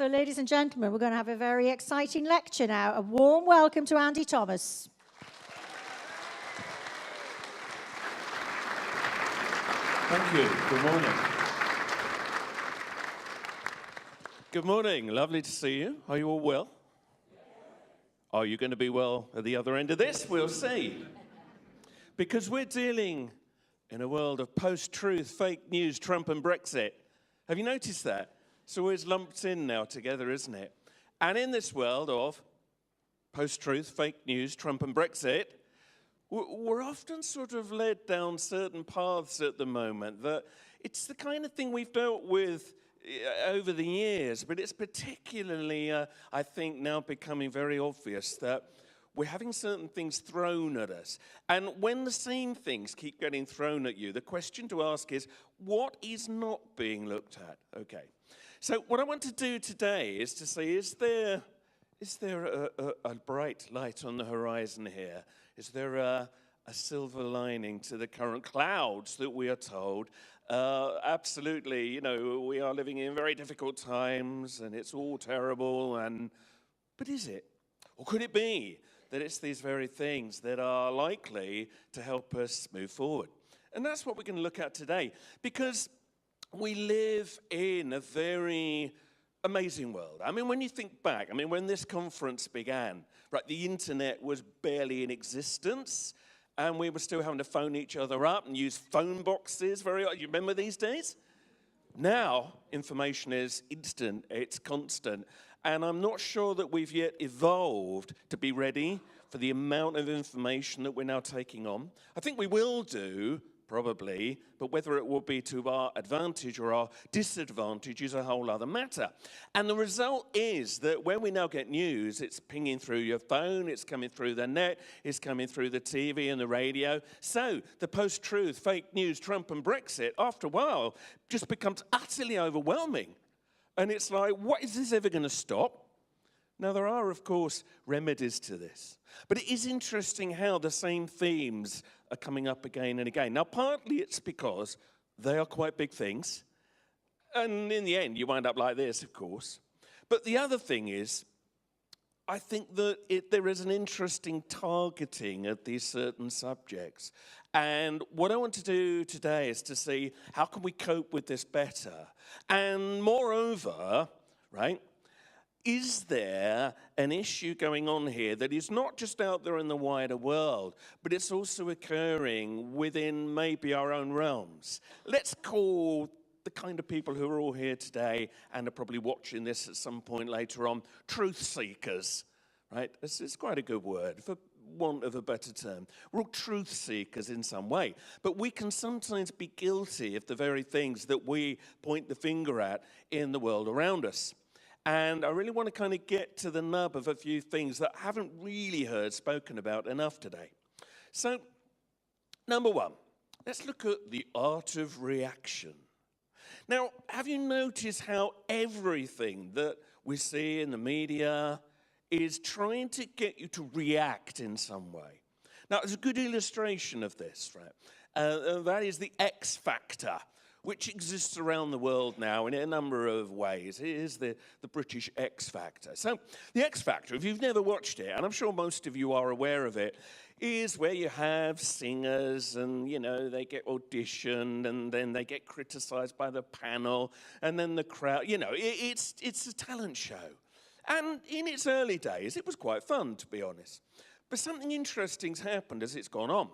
So, ladies and gentlemen, we're going to have a very exciting lecture now. A warm welcome to Andy Thomas. Thank you. Good morning. Good morning. Lovely to see you. Are you all well? Are you going to be well at the other end of this? We'll see. Because we're dealing in a world of post-truth, fake news, Trump and Brexit. Have you noticed that? It's always lumped in now together, isn't it? And in this world of post-truth, fake news, Trump and Brexit, we're often sort of led down certain paths at the moment that it's the kind of thing we've dealt with over the years, but it's particularly, I think, now becoming very obvious that we're having certain things thrown at us. And when the same things keep getting thrown at you, the question to ask is, what is not being looked at? Okay. So what I want to do today is to say, is there a bright light on the horizon here? Is there a silver lining to the current clouds that we are told? Absolutely, you know, we are living in very difficult times and it's all terrible, but is it? Or could it be that it's these very things that are likely to help us move forward? And that's what we're going to look at today, because we live in a very amazing world. I mean, when you think back, when this conference began, right, the internet was barely in existence, and we were still having to phone each other up and use phone boxes. You remember these days? Now, information is instant, it's constant, and I'm not sure that we've yet evolved to be ready for the amount of information that we're now taking on. I think we will do, probably, but whether it will be to our advantage or our disadvantage is a whole other matter. And the result is that when we now get news, it's pinging through your phone, it's coming through the net, it's coming through the TV and the radio. So the post-truth, fake news, Trump and Brexit, after a while, just becomes utterly overwhelming. And it's like, what is this ever going to stop? Now, there are, of course, remedies to this. But it is interesting how the same themes are coming up again and again. Now, partly it's because they are quite big things. And in the end, you wind up like this, of course. But the other thing is, I think that there is an interesting targeting of these certain subjects. And what I want to do today is to see how can we cope with this better. And moreover, right, is there an issue going on here that is not just out there in the wider world, but it's also occurring within maybe our own realms? Let's call the kind of people who are all here today and are probably watching this at some point later on, truth seekers, right? It's quite a good word, for want of a better term. We're all truth seekers in some way, but we can sometimes be guilty of the very things that we point the finger at in the world around us. And I really want to kind of get to the nub of a few things that I haven't really heard spoken about enough today. So, number one, let's look at the art of reaction. Now, have you noticed how everything that we see in the media is trying to get you to react in some way? Now, there's a good illustration of this, right? That is the X factor, which exists around the world now in a number of ways. It is the British X Factor. So the X Factor, if you've never watched it, and I'm sure most of you are aware of it, is where you have singers and, you know, they get auditioned and then they get criticized by the panel and then the crowd, you know, it's a talent show. And in its early days, it was quite fun, to be honest. But something interesting's happened as it's gone on.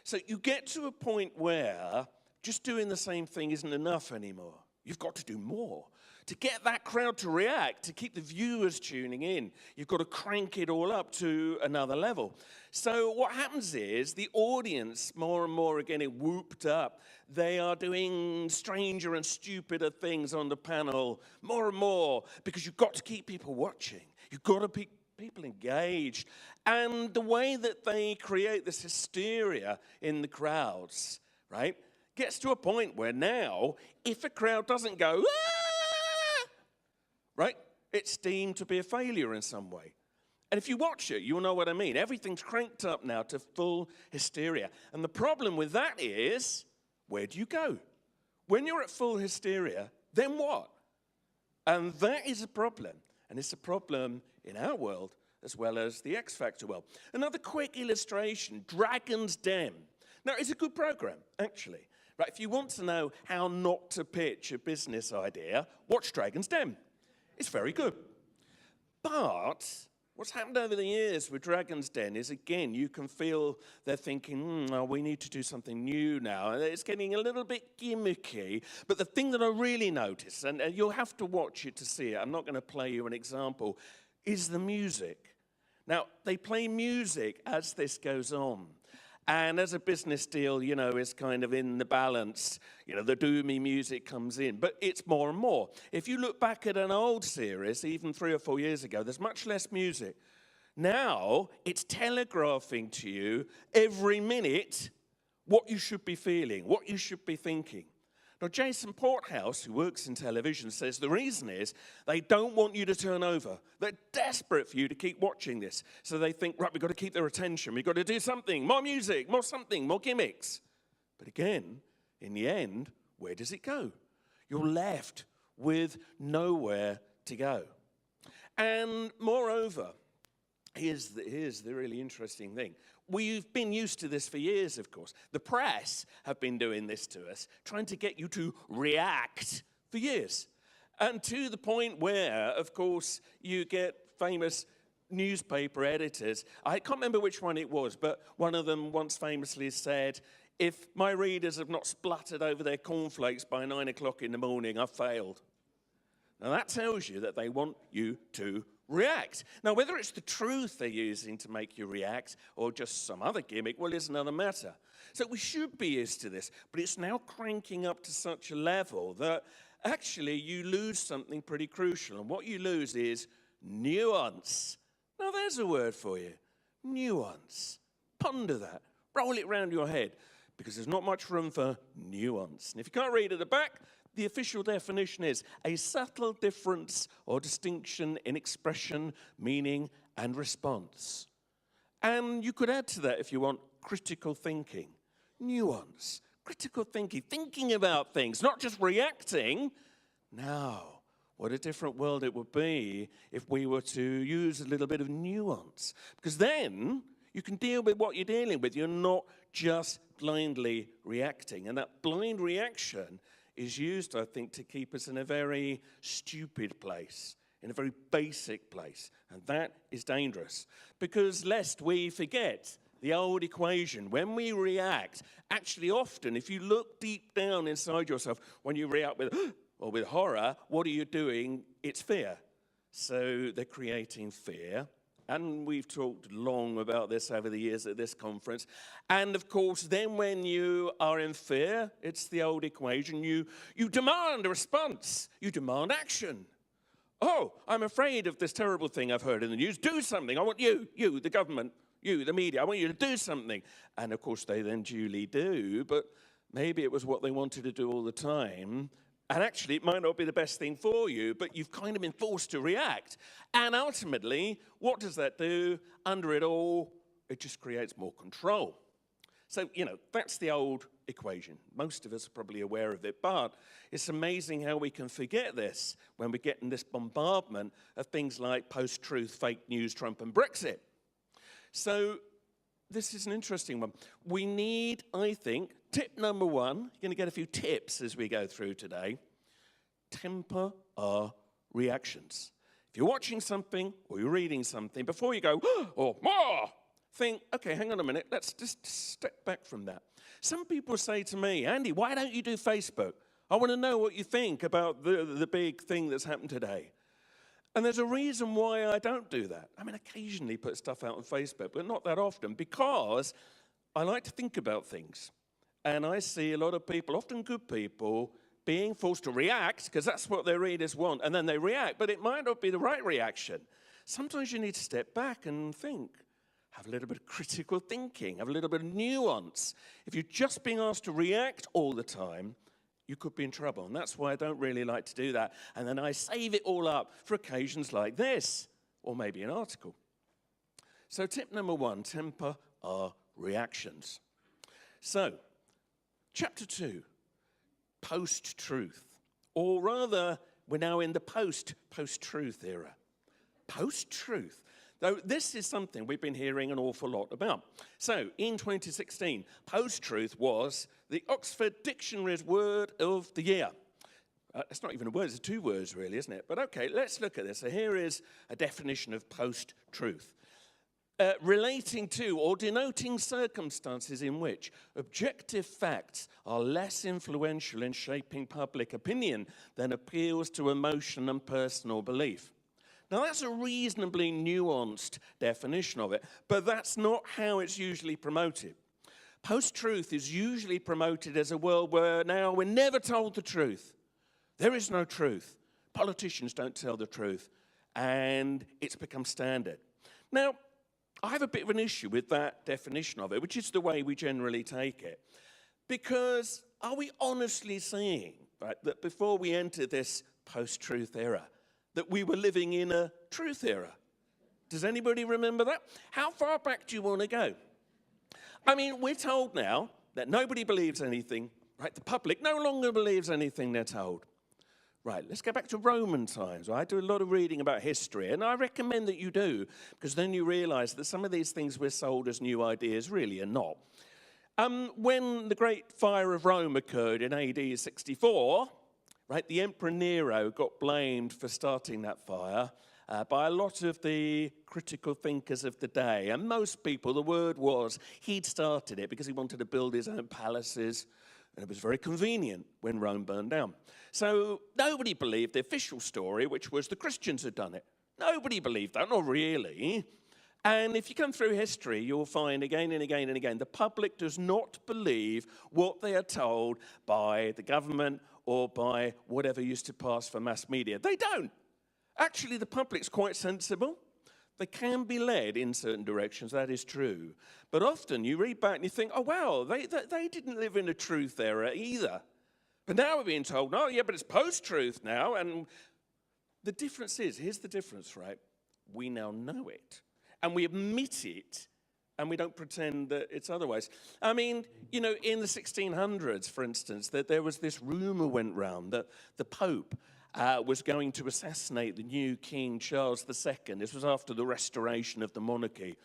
So you get to a point where just doing the same thing isn't enough anymore. You've got to do more. To get that crowd to react, to keep the viewers tuning in, you've got to crank it all up to another level. So what happens is the audience, more and more are getting whooped up. They are doing stranger and stupider things on the panel, more and more, because you've got to keep people watching. You've got to keep people engaged. And the way that they create this hysteria in the crowds, right, gets to a point where now, if a crowd doesn't go, ah! Right, it's deemed to be a failure in some way. And if you watch it, you'll know what I mean. Everything's cranked up now to full hysteria. And the problem with that is, where do you go? When you're at full hysteria, then what? And that is a problem. And it's a problem in our world as well as the X Factor world. Another quick illustration, Dragon's Den. Now, it's a good program, actually. Right, if you want to know how not to pitch a business idea, watch Dragon's Den. It's very good. But what's happened over the years with Dragon's Den is, again, you can feel they're thinking, we need to do something new now. And it's getting a little bit gimmicky. But the thing that I really notice, and you'll have to watch it to see it, I'm not going to play you an example, is the music. Now, they play music as this goes on. And as a business deal, is kind of in the balance, the doomy music comes in. But it's more and more. If you look back at an old series, even 3 or 4 years ago, there's much less music. Now, it's telegraphing to you every minute what you should be feeling, what you should be thinking. Now, Jason Porthouse, who works in television, says the reason is they don't want you to turn over. They're desperate for you to keep watching this. So they think, right, we've got to keep their attention. We've got to do something, more music, more something, more gimmicks. But again, in the end, where does it go? You're left with nowhere to go. And moreover, here's the really interesting thing. We've been used to this for years, of course. The press have been doing this to us, trying to get you to react for years. And to the point where, of course, you get famous newspaper editors. I can't remember which one it was, but one of them once famously said, if my readers have not spluttered over their cornflakes by 9 o'clock in the morning, I've failed. Now that tells you that they want you to react. Now, whether it's the truth they're using to make you react or just some other gimmick, well, is another matter. So we should be used to this, but it's now cranking up to such a level that actually you lose something pretty crucial. And what you lose is nuance. Now, there's a word for you. Nuance. Ponder that. Roll it round your head, because there's not much room for nuance. And if you can't read at the back, the official definition is a subtle difference or distinction in expression, meaning, and response. And you could add to that, if you want, critical thinking. Nuance, critical thinking about things, not just reacting. Now, what a different world it would be if we were to use a little bit of nuance. Because then you can deal with what you're dealing with. You're not just blindly reacting. And that blind reaction is used, I think, to keep us in a very stupid place, in a very basic place. And that is dangerous, because lest we forget the old equation, when we react, actually often, if you look deep down inside yourself, when you react with or with horror, what are you doing? It's fear. So they're creating fear. And we've talked long about this over the years at this conference. And of course, then when you are in fear, it's the old equation. You demand a response. You demand action. Oh, I'm afraid of this terrible thing I've heard in the news. Do something. I want you, the government, you, the media. I want you to do something. And of course, they then duly do. But maybe it was what they wanted to do all the time. And actually, it might not be the best thing for you, but you've kind of been forced to react. And ultimately, what does that do? Under it all, it just creates more control. So, that's the old equation. Most of us are probably aware of it, but it's amazing how we can forget this when we get in this bombardment of things like post-truth, fake news, Trump and Brexit. So this is an interesting one. We need, I think, tip number one, you're going to get a few tips as we go through today. Temper our reactions. If you're watching something or you're reading something, before you go, or more, think, okay, hang on a minute, let's just step back from that. Some people say to me, Andy, why don't you do Facebook? I want to know what you think about the big thing that's happened today. And there's a reason why I don't do that. I mean, occasionally put stuff out on Facebook, but not that often, because I like to think about things. And I see a lot of people, often good people, being forced to react, because that's what their readers want, and then they react, but it might not be the right reaction. Sometimes you need to step back and think. Have a little bit of critical thinking, have a little bit of nuance. If you're just being asked to react all the time, you could be in trouble. And that's why I don't really like to do that. And then I save it all up for occasions like this, or maybe an article. So tip number one, temper our reactions. So, chapter 2, post-truth, or rather we're now in the post-truth era. Post-truth. Though this is something we've been hearing an awful lot about. So, in 2016, post-truth was the Oxford Dictionary's word of the year. It's not even a word, it's 2 words really, isn't it? But okay, let's look at this. So here is a definition of post-truth. Relating to or denoting circumstances in which objective facts are less influential in shaping public opinion than appeals to emotion and personal belief. Now, that's a reasonably nuanced definition of it, but that's not how it's usually promoted. Post-truth is usually promoted as a world where now we're never told the truth. There is no truth. Politicians don't tell the truth, and it's become standard. Now, I have a bit of an issue with that definition of it, which is the way we generally take it. Because are we honestly saying, right, that before we entered this post-truth era, that we were living in a truth era? Does anybody remember that? How far back do you want to go? I mean, we're told now that nobody believes anything, right? The public no longer believes anything they're told. Right, let's go back to Roman times. I do a lot of reading about history, and I recommend that you do, because then you realize that some of these things we're sold as new ideas really are not. When the Great Fire of Rome occurred in AD 64, right, the Emperor Nero got blamed for starting that fire by a lot of the critical thinkers of the day. And most people, the word was he'd started it because he wanted to build his own palaces, and it was very convenient when Rome burned down. So nobody believed the official story, which was the Christians had done it. Nobody believed that, not really. And if you come through history, you'll find again and again and again, the public does not believe what they are told by the government or by whatever used to pass for mass media. They don't. Actually, the public's quite sensible. They can be led in certain directions, that is true. But often you read back and you think, oh, wow, they didn't live in a truth era either. But now we're being told, no, yeah, but it's post-truth now. And the difference is, here's the difference, right? We now know it. And we admit it, and we don't pretend that it's otherwise. I mean, you know, in the 1600s, for instance, that there was this rumor went round that the Pope was going to assassinate the new King Charles II. This was after the restoration of the monarchy.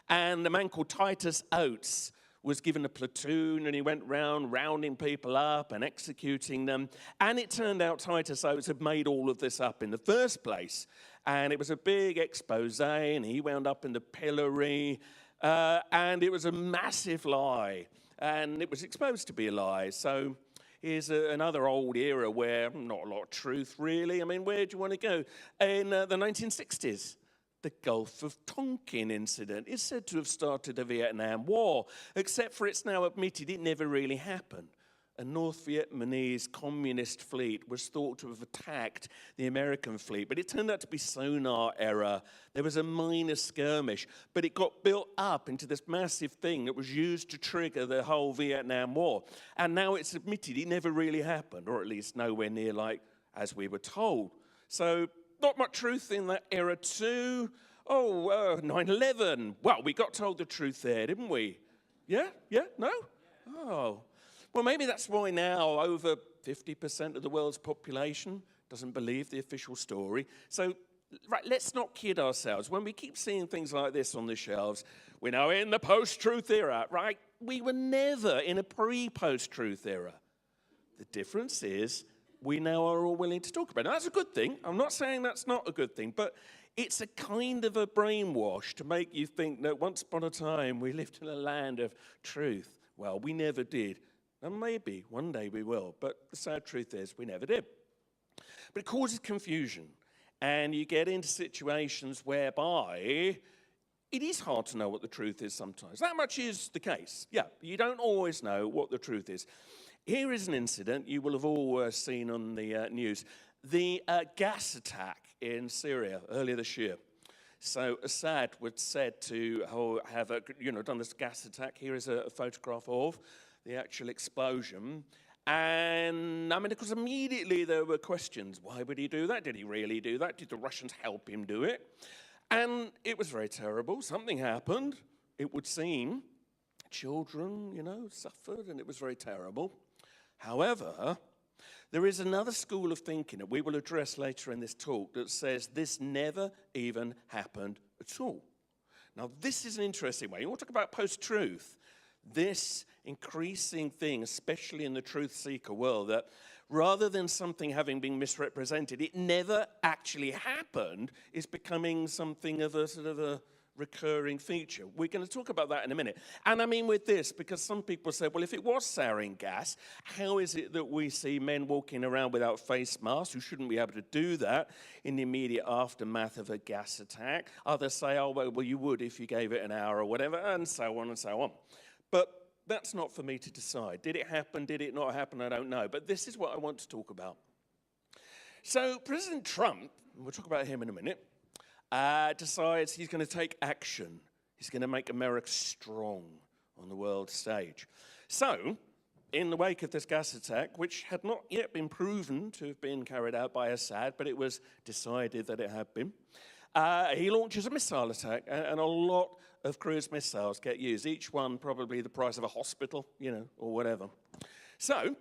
And a man called Titus Oates was given a platoon, and he went round rounding people up and executing them. And it turned out Titus Oates had made all of this up in the first place. And it was a big expose, and he wound up in the pillory. And it was a massive lie. And it was exposed to be a lie. So here's another old era where not a lot of truth, really. I mean, where do you want to go? In the 1960s, the Gulf of Tonkin incident is said to have started the Vietnam War, except for it's now admitted it never really happened. A North Vietnamese communist fleet was thought to have attacked the American fleet, but it turned out to be sonar error. There was a minor skirmish, but it got built up into this massive thing that was used to trigger the whole Vietnam War. And now it's admitted it never really happened, or at least nowhere near like as we were told. So not much truth in that era too. 9/11. Well, we got told the truth there, didn't we? Yeah? No? Oh. Well, maybe that's why now over 50% of the world's population doesn't believe the official story. So, right, let's not kid ourselves. When we keep seeing things like this on the shelves, we're now in the post-truth era, right? We were never in a pre-post-truth era. The difference is we now are all willing to talk about it. Now, that's a good thing. I'm not saying that's not a good thing, but it's a kind of a brainwash to make you think that once upon a time we lived in a land of truth. Well, we never did. And maybe one day we will, but the sad truth is we never did. But it causes confusion, and you get into situations whereby it is hard to know what the truth is sometimes. That much is the case. Yeah, you don't always know what the truth is. Here is an incident you will have all seen on the news. The gas attack in Syria earlier this year. So Assad was said to have done this gas attack. Here is a photograph of the actual explosion. And, I mean, because immediately there were questions. Why would he do that? Did he really do that? Did the Russians help him do it? And it was very terrible. Something happened, it would seem. Children, suffered, and it was very terrible. However, There is another school of thinking that we will address later in this talk that says this never even happened at all. Now, this is an interesting way. You want to talk about post-truth. This increasing thing, especially in the truth seeker world, that rather than something having been misrepresented, it never actually happened, is becoming something of a sort of a recurring feature. We're going to talk about that in a minute. And I mean with this, because some people say, well, if it was sarin gas, how is it that we see men walking around without face masks who shouldn't be able to do that in the immediate aftermath of a gas attack? Others say, oh, well, you would if you gave it an hour or whatever, and so on and so on. But that's not for me to decide. Did it happen? Did it not happen? I don't know. But this is what I want to talk about. So President Trump, we'll talk about him in a minute, decides he's going to take action. He's going to make America strong on the world stage. So, in the wake of this gas attack, which had not yet been proven to have been carried out by Assad, but it was decided that it had been, he launches a missile attack, and a lot of cruise missiles get used, each one probably the price of a hospital, or whatever. So,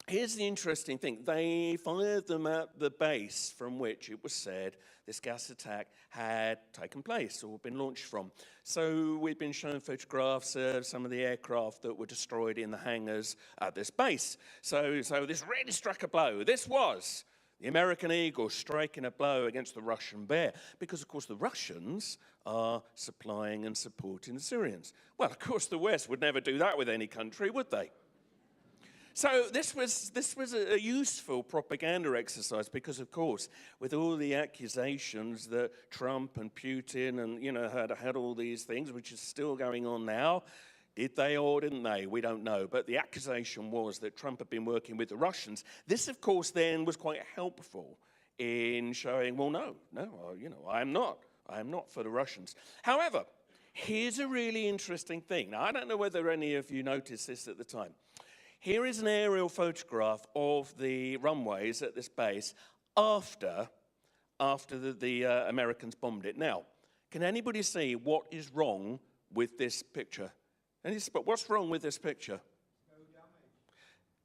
here's the interesting thing. They fired them at the base from which it was said this gas attack had taken place or been launched from. So we've been shown photographs of some of the aircraft that were destroyed in the hangars at this base. So this really struck a blow. This was the American Eagle striking a blow against the Russian Bear, because, of course, the Russians are supplying and supporting the Syrians. Well, of course, the West would never do that with any country, would they? So this was a useful propaganda exercise because, of course, with all the accusations that Trump and Putin and, had all these things, which is still going on now, did they or didn't they? We don't know. But the accusation was that Trump had been working with the Russians. This, of course, then was quite helpful in showing, well, no, I'm not. I'm not for the Russians. However, here's a really interesting thing. Now, I don't know whether any of you noticed this at the time. Here is an aerial photograph of the runways at this base after the Americans bombed it. Now, can anybody see what is wrong with this picture? But what's wrong with this picture? No damage.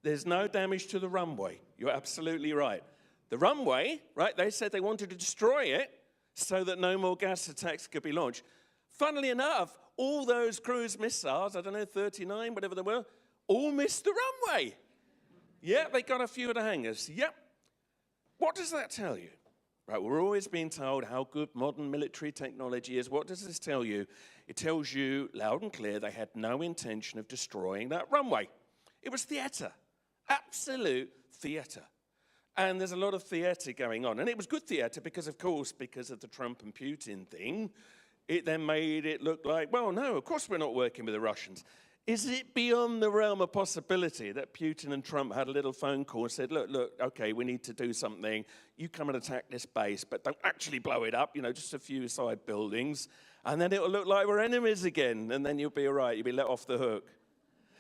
There's no damage to the runway. You're absolutely right. The runway, right, they said they wanted to destroy it so that no more gas attacks could be launched. Funnily enough, all those cruise missiles, 39, whatever they were, all missed the runway. Yeah, they got a few of the hangars. Yep. What does that tell you? Right, we're always being told how good modern military technology is. What does this tell you? It tells you loud and clear they had no intention of destroying that runway. It was theater, absolute theater. And there's a lot of theater going on. And it was good theater because, of course, because of the Trump and Putin thing, it then made it look like, well, no, of course we're not working with the Russians. Is it beyond the realm of possibility that Putin and Trump had a little phone call and said, look, okay, we need to do something. You come and attack this base, but don't actually blow it up, just a few side buildings. And then it'll look like we're enemies again, and then you'll be all right. You'll be let off the hook.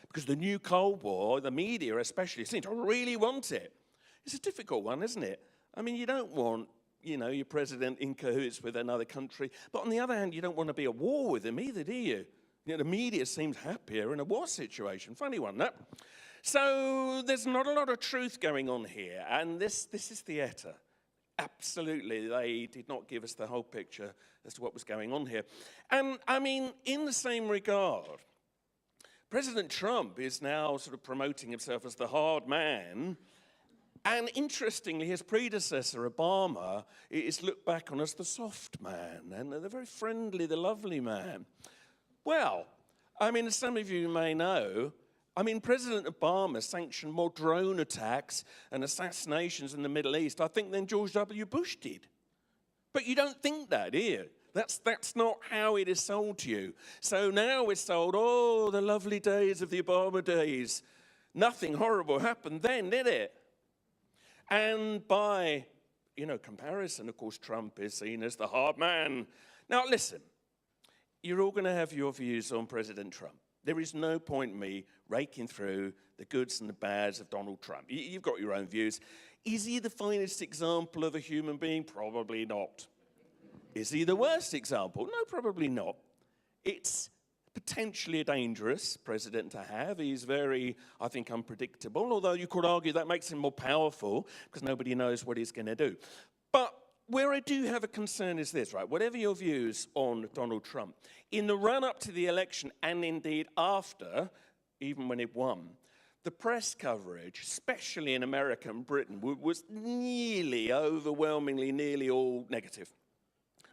Because the new Cold War, the media especially, seem to really want it. It's a difficult one, isn't it? I mean, you don't want, your president in cahoots with another country. But on the other hand, you don't want to be at war with them either, do you? The media seems happier in a war situation. Funny one, that. So there's not a lot of truth going on here, and this is theatre. Absolutely, they did not give us the whole picture as to what was going on here. And, I mean, in the same regard, President Trump is now sort of promoting himself as the hard man, and interestingly, his predecessor, Obama, is looked back on as the soft man, and the very friendly, the lovely man. Well, I mean, as some of you may know, President Obama sanctioned more drone attacks and assassinations in the Middle East, I think, than George W. Bush did. But you don't think that, do you? That's not how it is sold to you. So now it's sold, oh, the lovely days of the Obama days. Nothing horrible happened then, did it? And by, comparison, of course, Trump is seen as the hard man. Now, listen. You're all going to have your views on President Trump. There is no point in me raking through the goods and the bads of Donald Trump. You've got your own views. Is he the finest example of a human being? Probably not. Is he the worst example? No, probably not. It's Potentially a dangerous president to have. He's very, I think, unpredictable, although you could argue that makes him more powerful because nobody knows what he's going to do. But where I do have a concern is this, right? Whatever your views on Donald Trump, in the run-up to the election and indeed after, even when it won, the press coverage, especially in America and Britain, was nearly, overwhelmingly, nearly all negative.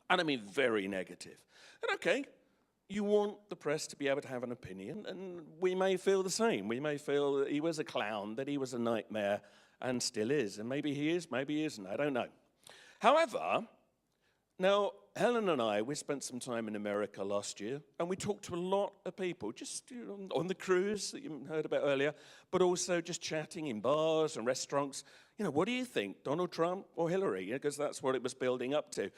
And I mean very negative. And okay, you want the press to be able to have an opinion, and we may feel the same. We may feel that he was a clown, that he was a nightmare, and still is. And maybe he is, maybe he isn't, I don't know. However, now, Helen and I, we spent some time in America last year, and we talked to a lot of people, just on the cruise that you heard about earlier, but also just chatting in bars and restaurants. What do you think, Donald Trump or Hillary? Because that's what it was building up to.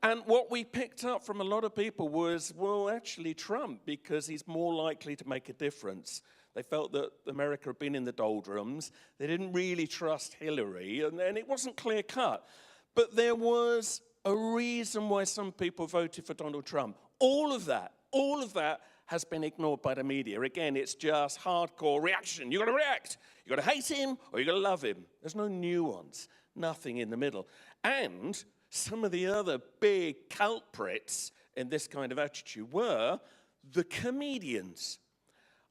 And what we picked up from a lot of people was, well, actually Trump, because he's more likely to make a difference. They felt that America had been in the doldrums. They didn't really trust Hillary, and it wasn't clear-cut. But there was a reason why some people voted for Donald Trump. All of that has been ignored by the media. Again, it's just hardcore reaction. You've got to react. You've got to hate him or you've got to love him. There's no nuance, nothing in the middle. And some of the other big culprits in this kind of attitude were the comedians.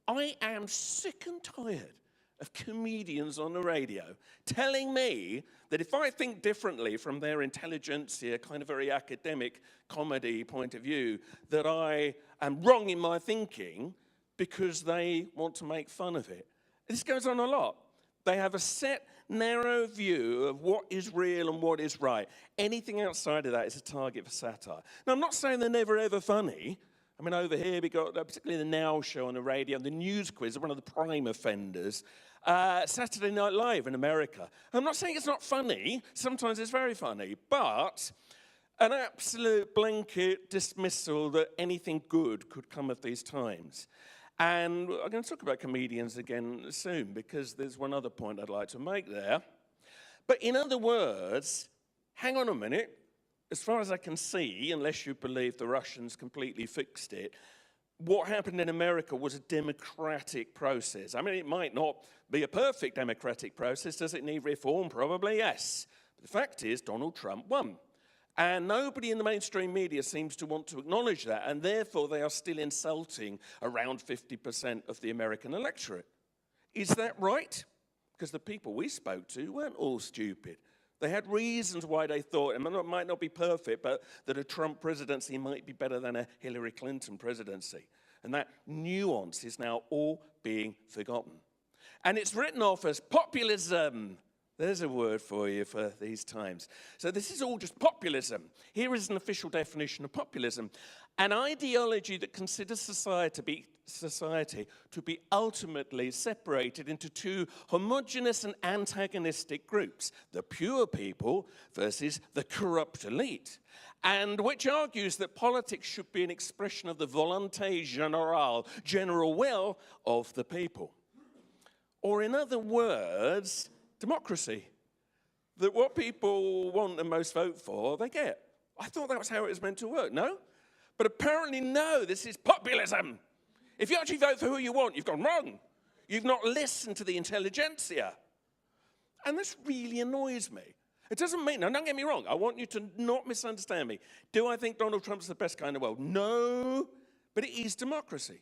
I am sick and tired of comedians on the radio telling me that if I think differently from their intelligentsia, kind of very academic comedy point of view, that I am wrong in my thinking because they want to make fun of it. This goes on a lot. They have a set, narrow view of what is real and what is right. Anything outside of that is a target for satire. Now, I'm not saying they're never, ever funny. I mean, over here, we got particularly the Now Show on the radio, the News Quiz, one of the prime offenders. Saturday Night Live in America. I'm not saying it's not funny. Sometimes it's very funny. But an absolute blanket dismissal that anything good could come of these times. And I'm going to talk about comedians again soon, because there's one other point I'd like to make there. But in other words, hang on a minute. As far as I can see, unless you believe the Russians completely fixed it, what happened in America was a democratic process. I mean, it might not be a perfect democratic process. Does it need reform? Probably, yes. But the fact is, Donald Trump won. And nobody in the mainstream media seems to want to acknowledge that, and therefore they are still insulting around 50% of the American electorate. Is that right? Because the people we spoke to weren't all stupid. They had reasons why they thought, and it might not be perfect, but that a Trump presidency might be better than a Hillary Clinton presidency. And that nuance is now all being forgotten. And it's written off as populism. There's a word for you for these times. So this is all just populism. Here is an official definition of populism. An ideology that considers society to be ultimately separated into two homogeneous and antagonistic groups, the pure people versus the corrupt elite, and which argues that politics should be an expression of the volonté générale, general will of the people. Or in other words, democracy. That what people want and most vote for, they get. I thought that was how it was meant to work, no? But apparently, no, this is populism. If you actually vote for who you want, you've gone wrong. You've not listened to the intelligentsia. And this really annoys me. It doesn't mean, now don't get me wrong, I want you to not misunderstand me. Do I think Donald Trump's the best guy in the world? No, but it is democracy.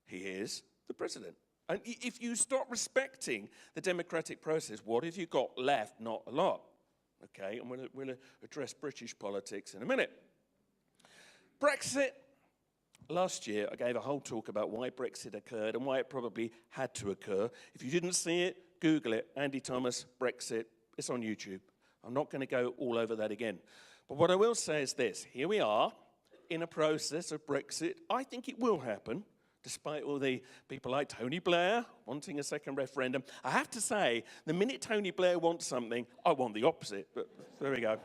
He is the president. And if you stop respecting the democratic process, what have you got left? Not a lot. Okay, and we'll address British politics in a minute. Brexit. Last year, I gave a whole talk about why Brexit occurred and why it probably had to occur. If you didn't see it, Google it. Andy Thomas, Brexit. It's on YouTube. I'm not going to go all over that again. But what I will say is this. Here we are in a process of Brexit. I think it will happen, despite all the people like Tony Blair wanting a second referendum. I have to say, the minute Tony Blair wants something, I want the opposite. But there we go.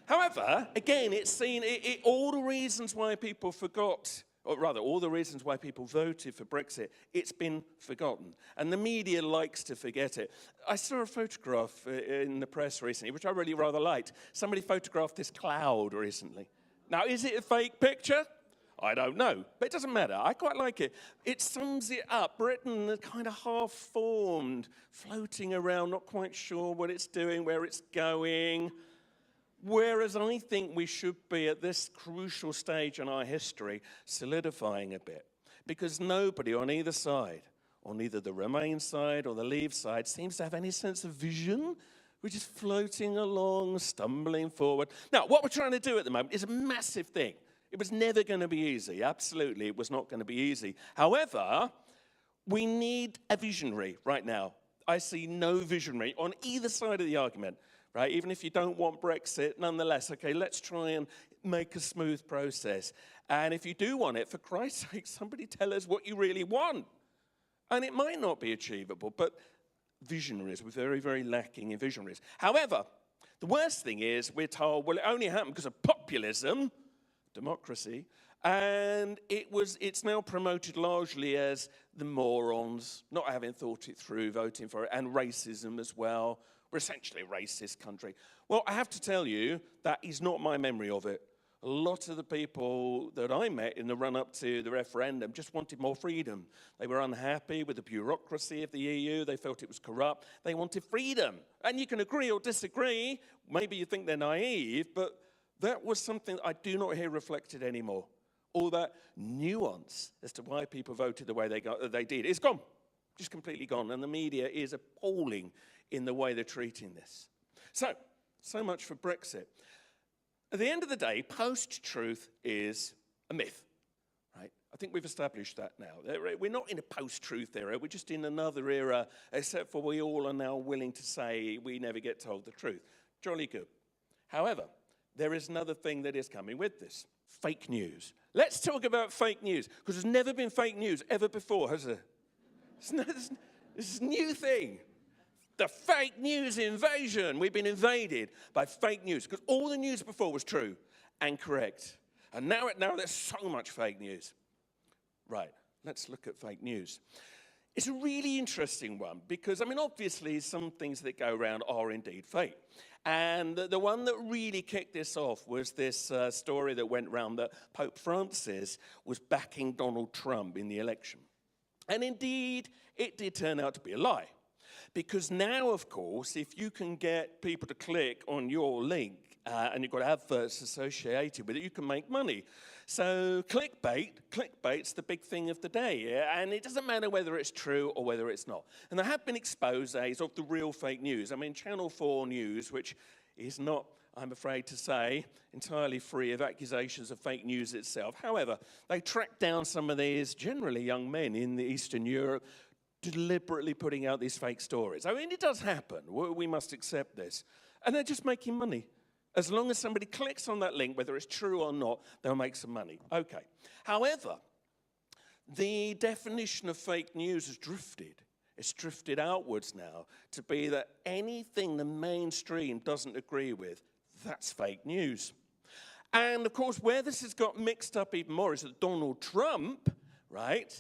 However, again, it's seen all the reasons why people forgot, or rather, all the reasons why people voted for Brexit, it's been forgotten. And the media likes to forget it. I saw a photograph in the press recently, which I really rather liked. Somebody photographed this cloud recently. Now, is it a fake picture? I don't know, but it doesn't matter. I quite like it. It sums it up. Britain kind of half-formed, floating around, not quite sure what it's doing, where it's going. Whereas I think we should be at this crucial stage in our history solidifying a bit. Because nobody on either side, on either the Remain side or the Leave side, seems to have any sense of vision. We're just floating along, stumbling forward. Now, what we're trying to do at the moment is a massive thing. It was never going to be easy. Absolutely, it was not going to be easy. However, we need a visionary right now. I see no visionary on either side of the argument, right? Even if you don't want Brexit, nonetheless, okay, let's try and make a smooth process. And if you do want it, for Christ's sake, somebody tell us what you really want. And it might not be achievable, but visionaries, we're very, very lacking in visionaries. However, the worst thing is we're told, well, it only happened because of populism, democracy, and it's now promoted largely as the morons, not having thought it through, voting for it, and racism as well. We're essentially a racist country. Well, I have to tell you, that is not my memory of it. A lot of the people that I met in the run-up to the referendum just wanted more freedom. They were unhappy with the bureaucracy of the EU. They felt it was corrupt. They wanted freedom. And you can agree or disagree. Maybe you think they're naive, but that was something I do not hear reflected anymore. All that nuance as to why people voted the way they did is gone, just completely gone. And the media is appalling in the way they're treating this. So much for Brexit. At the end of the day, post-truth is a myth, right? I think we've established that now. We're not in a post-truth era. We're just in another era, except for we all are now willing to say we never get told the truth. Jolly good. However, there is another thing that is coming with this. Fake news. Let's talk about fake news, because there's never been fake news ever before, has there? This is a new thing. The fake news invasion. We've been invaded by fake news, because all the news before was true and correct. And now there's so much fake news. Right, let's look at fake news. It's a really interesting one because, I mean, obviously some things that go around are indeed fake. And the one that really kicked this off was this story that went around that Pope Francis was backing Donald Trump in the election. And indeed, it did turn out to be a lie. Because now, of course, if you can get people to click on your link and you've got adverts associated with it, you can make money. So clickbait's the big thing of the day, yeah? And it doesn't matter whether it's true or whether it's not. And there have been exposés of the real fake news. I mean, Channel 4 News, which is not, I'm afraid to say, entirely free of accusations of fake news itself. However, they tracked down some of these generally young men in Eastern Europe deliberately putting out these fake stories. I mean, it does happen. We must accept this. And they're just making money. As long as somebody clicks on that link, whether it's true or not, they'll make some money. Okay. However, the definition of fake news has drifted. It's drifted outwards now to be that anything the mainstream doesn't agree with, that's fake news. And, of course, where this has got mixed up even more is that Donald Trump, right,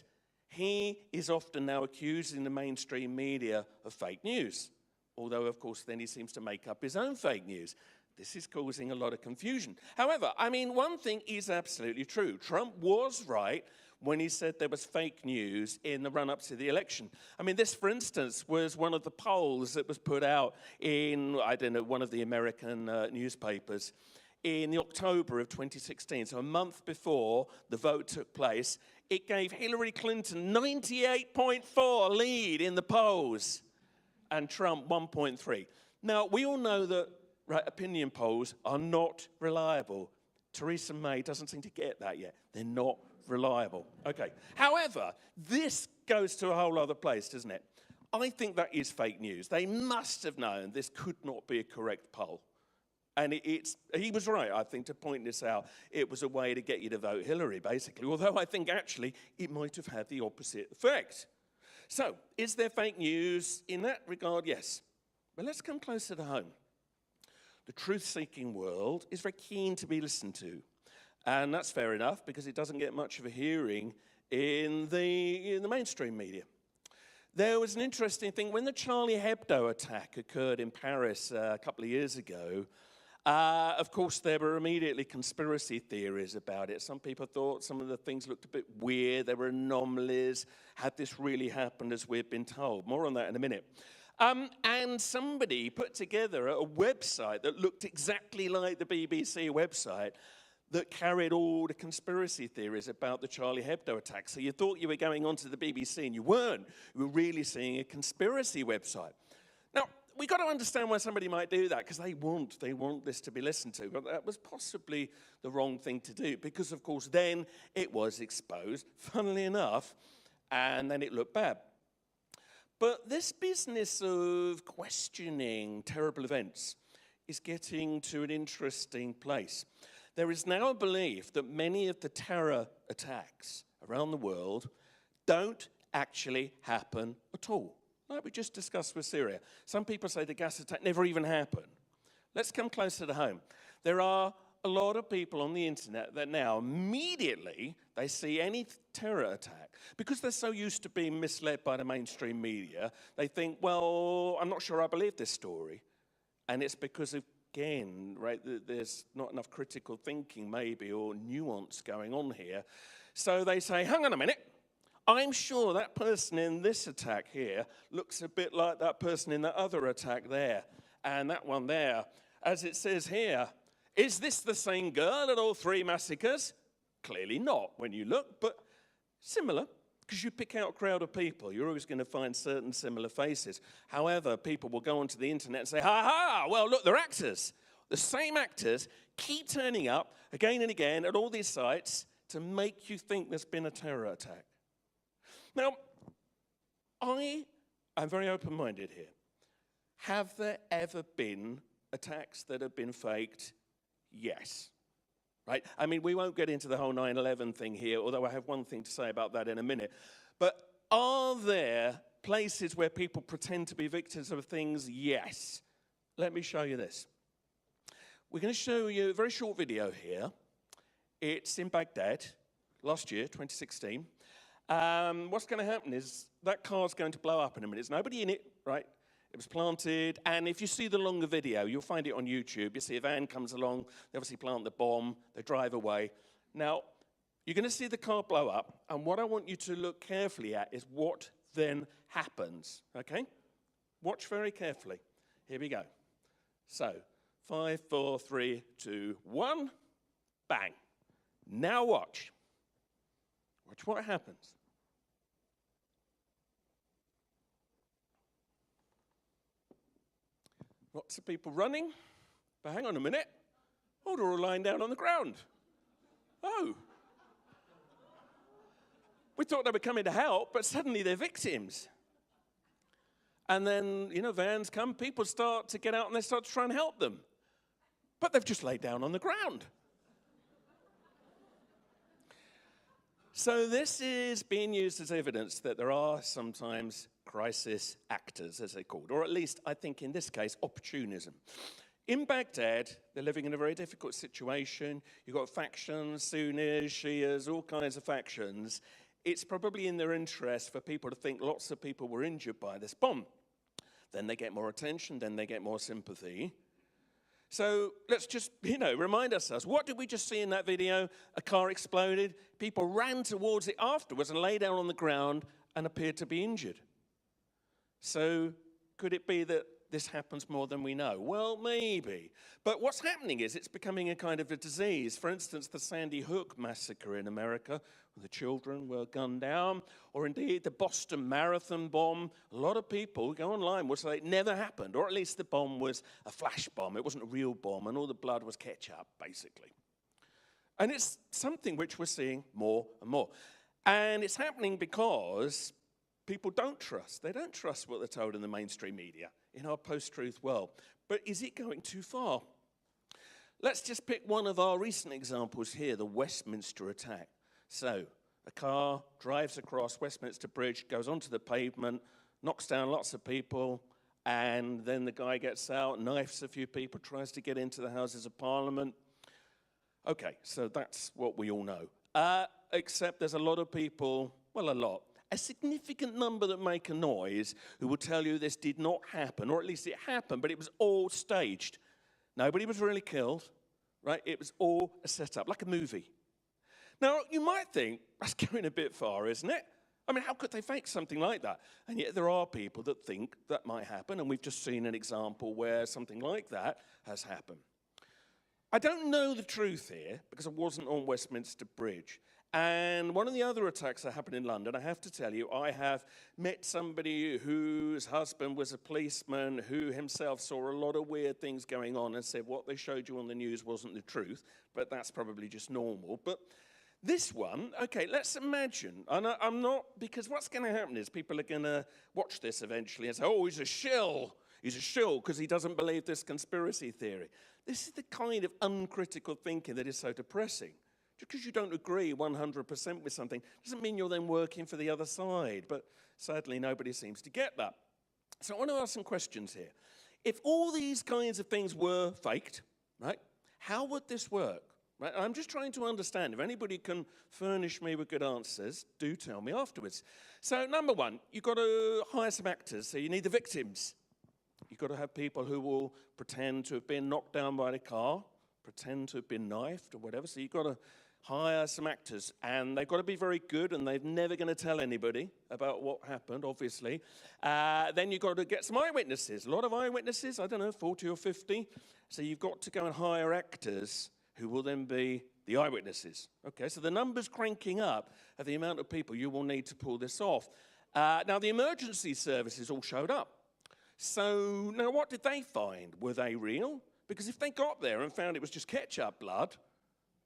he is often now accusing the mainstream media of fake news. Although, of course, then he seems to make up his own fake news. This is causing a lot of confusion. However, I mean, one thing is absolutely true. Trump was right when he said there was fake news in the run-up to the election. I mean, this, for instance, was one of the polls that was put out in, I don't know, one of the American newspapers in the October of 2016, so a month before the vote took place. It gave Hillary Clinton 98.4 lead in the polls and Trump 1.3. Now, we all know that opinion polls are not reliable. Theresa May doesn't seem to get that yet. They're not reliable. Okay. However, this goes to a whole other place, doesn't it? I think that is fake news. They must have known this could not be a correct poll. And he was right, I think, to point this out. It was a way to get you to vote Hillary, basically. Although I think, actually, it might have had the opposite effect. So, is there fake news? In that regard, yes. But let's come closer to home. The truth-seeking world is very keen to be listened to. And that's fair enough, because it doesn't get much of a hearing in the mainstream media. There was an interesting thing. When the Charlie Hebdo attack occurred in Paris a couple of years ago, Of course, there were immediately conspiracy theories about it. Some people thought some of the things looked a bit weird. There were anomalies. Had this really happened as we've been told? More on that in a minute. And somebody put together a website that looked exactly like the BBC website that carried all the conspiracy theories about the Charlie Hebdo attack. So you thought you were going onto the BBC and you weren't. You were really seeing a conspiracy website. Now, we've got to understand why somebody might do that, because they want this to be listened to. But that was possibly the wrong thing to do, because, of course, then it was exposed, funnily enough, and then it looked bad. But this business of questioning terrible events is getting to an interesting place. There is now a belief that many of the terror attacks around the world don't actually happen at all. Like we just discussed with Syria. Some people say the gas attack never even happened. Let's come closer to home. There are a lot of people on the internet that now immediately they see any terror attack, because they're so used to being misled by the mainstream media, they think, well, I'm not sure I believe this story. And it's because, again, right, there's not enough critical thinking maybe or nuance going on here. So they say, hang on a minute. I'm sure that person in this attack here looks a bit like that person in that other attack there, and that one there. As it says here, is this the same girl at all three massacres? Clearly not when you look, but similar, because you pick out a crowd of people. You're always going to find certain similar faces. However, people will go onto the internet and say, ha, well, look, they're actors. The same actors keep turning up again and again at all these sites to make you think there's been a terror attack. Now, I am very open-minded here. Have there ever been attacks that have been faked? Yes. Right? I mean, we won't get into the whole 9/11 thing here, although I have one thing to say about that in a minute. But are there places where people pretend to be victims of things? Yes. Let me show you this. We're going to show you a very short video here. It's in Baghdad, last year, 2016. What's going to happen is that car's going to blow up in a minute. There's nobody in it, right? It was planted, and if you see the longer video, you'll find it on YouTube. You see a van comes along, they obviously plant the bomb, they drive away. Now, you're going to see the car blow up, and what I want you to look carefully at is what then happens, okay? Watch very carefully. Here we go. So, 5, 4, 3, 2, 1, bang. Now watch. Watch what happens. Lots of people running, but hang on a minute. Oh, they're all lying down on the ground. Oh. We thought they were coming to help, but suddenly they're victims. And then, vans come, people start to get out and they start to try and help them. But they've just laid down on the ground. So this is being used as evidence that there are sometimes crisis actors, as they're called, or at least, I think in this case, opportunism. In Baghdad, they're living in a very difficult situation. You've got factions, Sunnis, Shias, all kinds of factions. It's probably in their interest for people to think lots of people were injured by this bomb. Then they get more attention, then they get more sympathy. So let's just, remind ourselves, what did we just see in that video? A car exploded, people ran towards it afterwards and lay down on the ground and appeared to be injured. So could it be that this happens more than we know? Well, maybe. But what's happening is it's becoming a kind of a disease. For instance, the Sandy Hook massacre in America, where the children were gunned down, or indeed the Boston Marathon bomb. A lot of people go online will say it never happened, or at least the bomb was a flash bomb. It wasn't a real bomb, and all the blood was ketchup, basically. And it's something which we're seeing more and more. And it's happening because people don't trust. They don't trust what they're told in the mainstream media, in our post-truth world. But is it going too far? Let's just pick one of our recent examples here, the Westminster attack. So, a car drives across Westminster Bridge, goes onto the pavement, knocks down lots of people, and then the guy gets out, knifes a few people, tries to get into the Houses of Parliament. Okay, so that's what we all know. Except there's a lot of people, well, a significant number that make a noise who will tell you this did not happen, or at least it happened, but it was all staged. Nobody was really killed, right? It was all a setup, like a movie. Now, you might think, that's going a bit far, isn't it? I mean, how could they fake something like that? And yet there are people that think that might happen, and we've just seen an example where something like that has happened. I don't know the truth here, because I wasn't on Westminster Bridge. And one of the other attacks that happened in London, I have to tell you, I have met somebody whose husband was a policeman who himself saw a lot of weird things going on and said what they showed you on the news wasn't the truth, but that's probably just normal. But this one, okay, let's imagine, and I'm not, because what's going to happen is people are going to watch this eventually and say, oh, he's a shill. He's a shill because he doesn't believe this conspiracy theory. This is the kind of uncritical thinking that is so depressing. Just because you don't agree 100% with something doesn't mean you're then working for the other side. But sadly, nobody seems to get that. So I want to ask some questions here. If all these kinds of things were faked, right, how would this work? Right? I'm just trying to understand. If anybody can furnish me with good answers, do tell me afterwards. So number one, you've got to hire some actors. So you need the victims. You've got to have people who will pretend to have been knocked down by the car, pretend to have been knifed or whatever. So you've got to hire some actors, and they've got to be very good, and they're never going to tell anybody about what happened, obviously. Then you've got to get some eyewitnesses. A lot of eyewitnesses, I don't know, 40 or 50. So you've got to go and hire actors who will then be the eyewitnesses. Okay, so the number's cranking up of the amount of people you will need to pull this off. Now, the emergency services all showed up. So now what did they find? Were they real? Because if they got there and found it was just ketchup blood,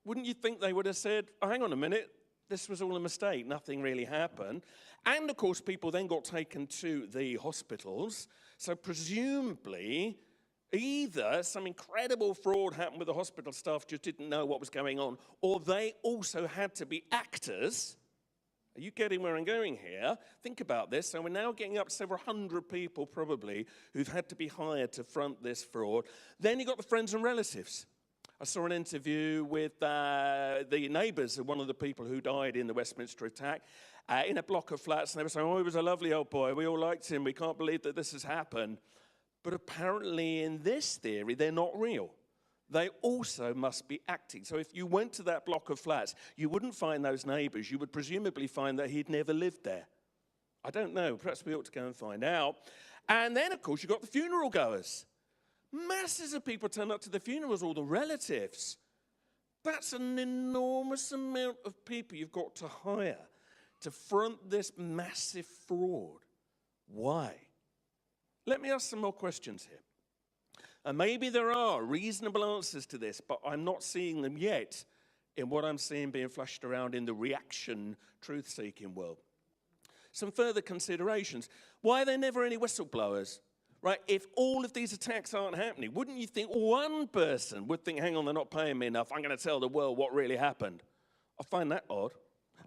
wouldn't you think they would have said, oh, hang on a minute, this was all a mistake, nothing really happened? And, of course, people then got taken to the hospitals. So presumably, either some incredible fraud happened with the hospital staff, just didn't know what was going on, or they also had to be actors. Are you getting where I'm going here? Think about this. So we're now getting up to several hundred people, probably, who've had to be hired to front this fraud. Then you've got the friends and relatives. I saw an interview with the neighbours of one of the people who died in the Westminster attack in a block of flats. And they were saying, oh, he was a lovely old boy. We all liked him. We can't believe that this has happened. But apparently in this theory, they're not real. They also must be acting. So if you went to that block of flats, you wouldn't find those neighbours. You would presumably find that he'd never lived there. I don't know. Perhaps we ought to go and find out. And then, of course, you've got the funeral goers. Masses of people turn up to the funerals, all the relatives. That's an enormous amount of people you've got to hire to front this massive fraud. Why? Let me ask some more questions here. And maybe there are reasonable answers to this, but I'm not seeing them yet in what I'm seeing being flashed around in the reaction truth-seeking world. Some further considerations. Why are there never any whistleblowers? Right, if all of these attacks aren't happening, wouldn't you think one person would think, hang on, they're not paying me enough, I'm going to tell the world what really happened? I find that odd,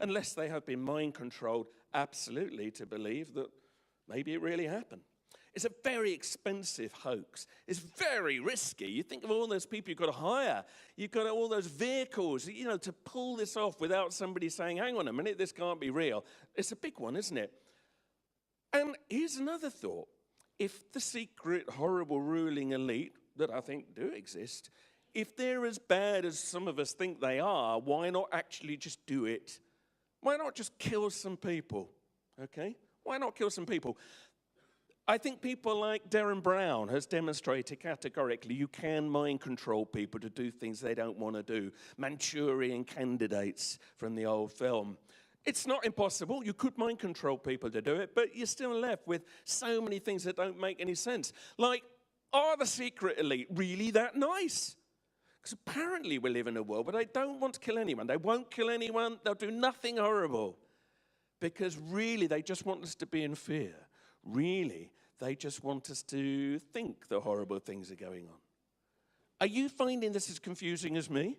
unless they have been mind-controlled absolutely to believe that maybe it really happened. It's a very expensive hoax. It's very risky. You think of all those people you've got to hire. You've got all those vehicles, you know, to pull this off without somebody saying, hang on a minute, this can't be real. It's a big one, isn't it? And here's another thought. If the secret, horrible ruling elite, that I think do exist, if they're as bad as some of us think they are, why not actually just do it? Why not just kill some people, okay? Why not kill some people? I think people like Darren Brown has demonstrated categorically you can mind control people to do things they don't want to do. Manchurian candidates from the old film. It's not impossible. You could mind control people to do it, but you're still left with so many things that don't make any sense. Like, are the secret elite really that nice? Because apparently we live in a world where they don't want to kill anyone. They won't kill anyone. They'll do nothing horrible. Because really, they just want us to be in fear. Really, they just want us to think that horrible things are going on. Are you finding this as confusing as me?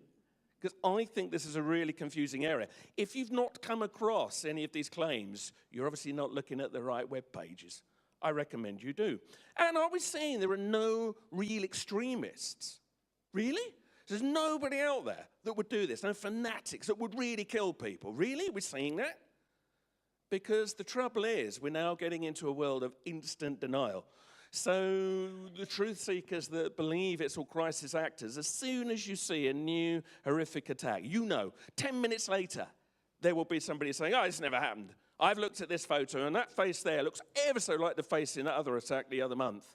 Because I think this is a really confusing area. If you've not come across any of these claims, you're obviously not looking at the right web pages. I recommend you do. And are we saying there are no real extremists? Really? There's nobody out there that would do this, no fanatics that would really kill people. Really? We're saying that? Because the trouble is, we're now getting into a world of instant denial. So the truth seekers that believe it's all crisis actors, as soon as you see a new horrific attack, 10 minutes later, there will be somebody saying, oh, it's never happened. I've looked at this photo, and that face there looks ever so like the face in that other attack the other month,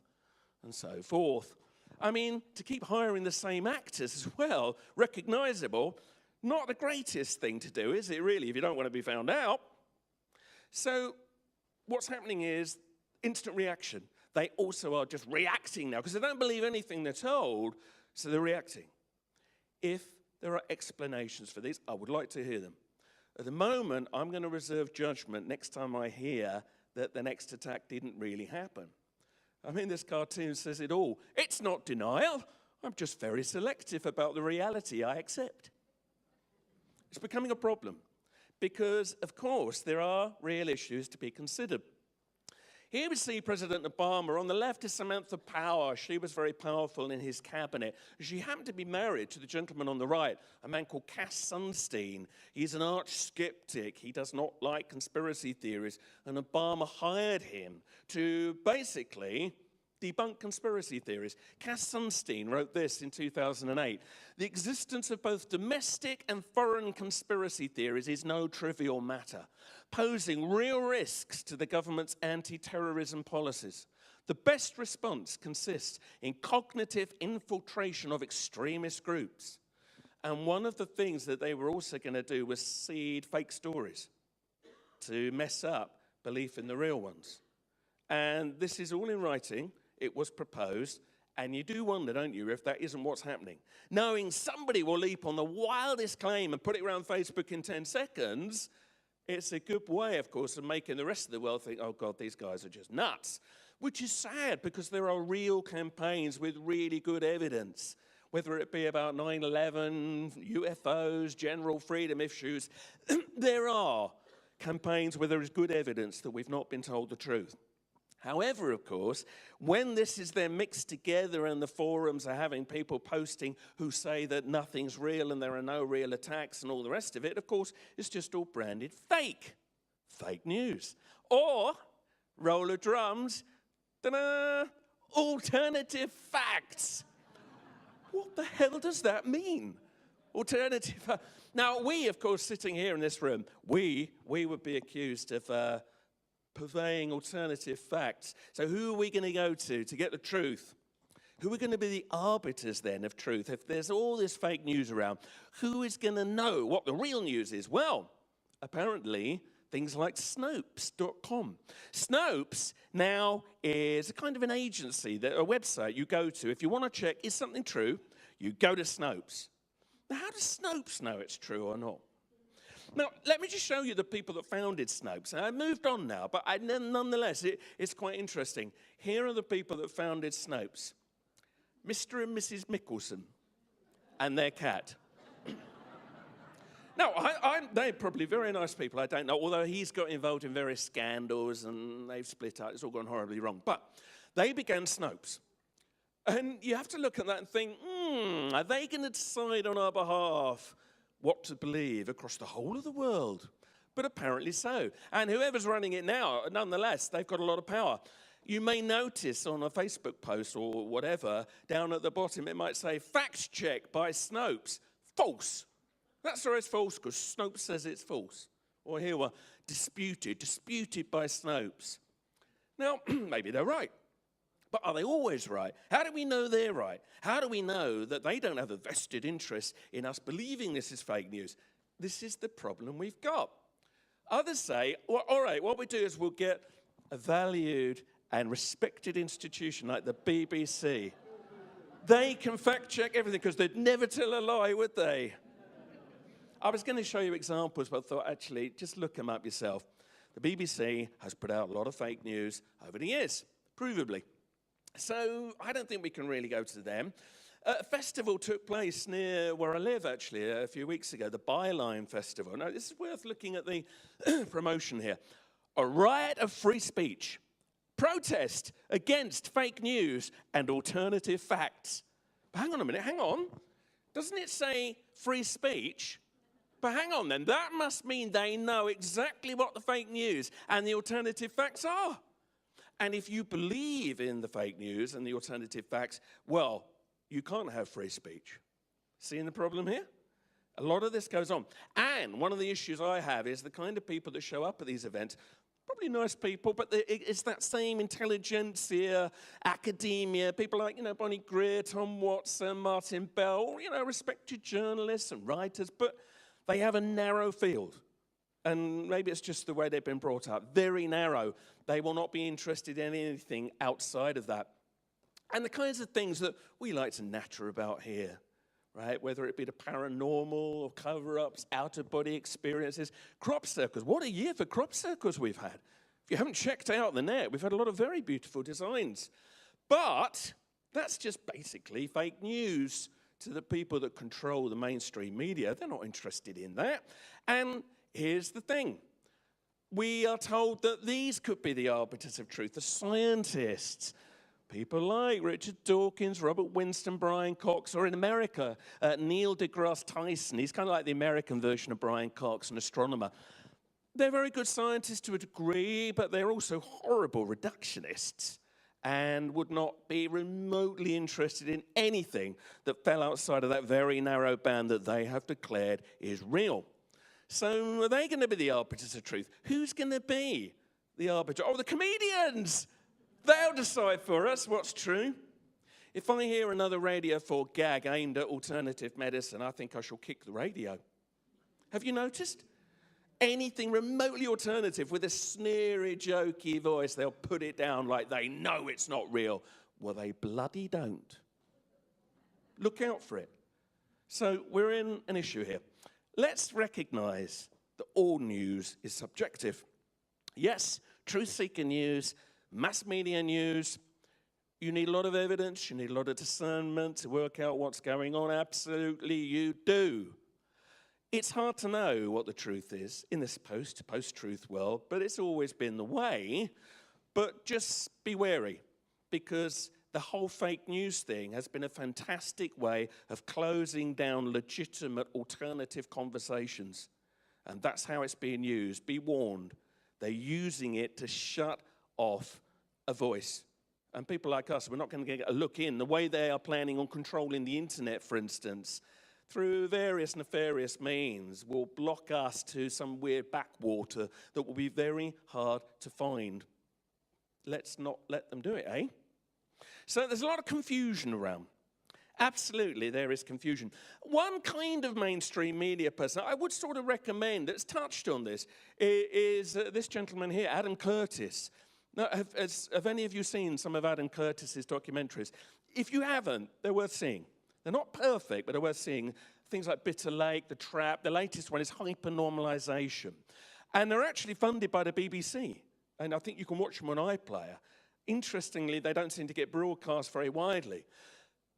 and so forth. I mean, to keep hiring the same actors as well, recognizable, not the greatest thing to do, is it really, if you don't want to be found out? So what's happening is instant reaction. They also are just reacting now because they don't believe anything they're told, so they're reacting. If there are explanations for these, I would like to hear them. At the moment, I'm going to reserve judgment next time I hear that the next attack didn't really happen. I mean, this cartoon says it all. It's not denial. I'm just very selective about the reality I accept. It's becoming a problem because, of course, there are real issues to be considered. Here we see President Obama. On the left is Samantha Power. She was very powerful in his cabinet. She happened to be married to the gentleman on the right, a man called Cass Sunstein. He's an arch skeptic. He does not like conspiracy theories. And Obama hired him to basically debunk conspiracy theories. Cass Sunstein wrote this in 2008. The existence of both domestic and foreign conspiracy theories is no trivial matter, posing real risks to the government's anti-terrorism policies. The best response consists in cognitive infiltration of extremist groups. And one of the things that they were also going to do was seed fake stories to mess up belief in the real ones. And this is all in writing. It was proposed, and you do wonder, don't you, if that isn't what's happening. Knowing somebody will leap on the wildest claim and put it around Facebook in 10 seconds, it's a good way, of course, of making the rest of the world think, oh, God, these guys are just nuts, which is sad because there are real campaigns with really good evidence, whether it be about 9/11, UFOs, general freedom issues. There are campaigns where there is good evidence that we've not been told the truth. However, of course, when this is then mixed together and the forums are having people posting who say that nothing's real and there are no real attacks and all the rest of it, of course, it's just all branded fake. Fake news. Or, roll of drums, ta-da, alternative facts. What the hell does that mean? Alternative facts. Now, we, of course, sitting here in this room, we would be accused of purveying alternative facts. So who are we going to go to get the truth? Who are going to be the arbiters then of truth? If there's all this fake news around, who is going to know what the real news is? Well, apparently things like Snopes.com. Snopes now is a kind of an agency, a website you go to. If you want to check, is something true? You go to Snopes. Now, how does Snopes know it's true or not? Now, let me just show you the people that founded Snopes. And I moved on now, but nonetheless, it's quite interesting. Here are the people that founded Snopes. Mr. and Mrs. Mickelson and their cat. Now, they're probably very nice people, I don't know, although he's got involved in various scandals and they've split up. It's all gone horribly wrong. But they began Snopes. And you have to look at that and think, are they going to decide on our behalf what to believe across the whole of the world? But apparently so. And whoever's running it now, nonetheless, they've got a lot of power. You may notice on a Facebook post or whatever, down at the bottom, it might say, fact check by Snopes. False. That's where it's false because Snopes says it's false. Or here we're disputed by Snopes. Now, maybe they're right. But are they always right? How do we know they're right? How do we know that they don't have a vested interest in us believing this is fake news? This is the problem we've got. Others say, well, all right, what we do is we'll get a valued and respected institution like the BBC. They can fact check everything because they'd never tell a lie, would they? I was going to show you examples, but I thought, actually, just look them up yourself. The BBC has put out a lot of fake news over the years, provably. So I don't think we can really go to them. A festival took place near where I live, actually, a few weeks ago, the Byline Festival. Now, this is worth looking at the promotion here. A riot of free speech, protest against fake news and alternative facts. But hang on a minute, hang on. Doesn't it say free speech? But hang on then, that must mean they know exactly what the fake news and the alternative facts are. And if you believe in the fake news and the alternative facts, well, you can't have free speech. Seeing the problem here? A lot of this goes on. And one of the issues I have is the kind of people that show up at these events, probably nice people, but it's that same intelligentsia, academia, people like, Bonnie Greer, Tom Watson, Martin Bell, respected journalists and writers, but they have a narrow field. And maybe it's just the way they've been brought up, very narrow. They will not be interested in anything outside of that. And the kinds of things that we like to natter about here, right? Whether it be the paranormal or cover-ups, out-of-body experiences, crop circles. What a year for crop circles we've had. If you haven't checked out the net, we've had a lot of very beautiful designs. But that's just basically fake news to the people that control the mainstream media. They're not interested in that. And here's the thing. We are told that these could be the arbiters of truth, the scientists, people like Richard Dawkins, Robert Winston, Brian Cox, or in America, Neil deGrasse Tyson. He's kind of like the American version of Brian Cox, an astronomer. They're very good scientists to a degree, but they're also horrible reductionists and would not be remotely interested in anything that fell outside of that very narrow band that they have declared is real. So are they going to be the arbiters of truth? Who's going to be the arbiter? Oh, the comedians! They'll decide for us what's true. If I hear another Radio 4 gag aimed at alternative medicine, I think I shall kick the radio. Have you noticed? Anything remotely alternative with a sneery, jokey voice, they'll put it down like they know it's not real. Well, they bloody don't. Look out for it. So we're in an issue here. Let's recognize that all news is subjective. Yes, truth-seeker news, mass media news, you need a lot of evidence, you need a lot of discernment to work out what's going on. Absolutely, you do. It's hard to know what the truth is in this post-truth world, but it's always been the way. But just be wary, because the whole fake news thing has been a fantastic way of closing down legitimate alternative conversations. And that's how it's being used. Be warned. They're using it to shut off a voice. And people like us, we're not going to get a look in. The way they are planning on controlling the internet, for instance, through various nefarious means, will block us to some weird backwater that will be very hard to find. Let's not let them do it, eh? So there's a lot of confusion around. Absolutely, there is confusion. One kind of mainstream media person I would sort of recommend that's touched on this is this gentleman here, Adam Curtis. Now, have any of you seen some of Adam Curtis's documentaries? If you haven't, they're worth seeing. They're not perfect, but they're worth seeing. Things like Bitter Lake, The Trap. The latest one is Hypernormalization. And they're actually funded by the BBC. And I think you can watch them on iPlayer. Interestingly, they don't seem to get broadcast very widely.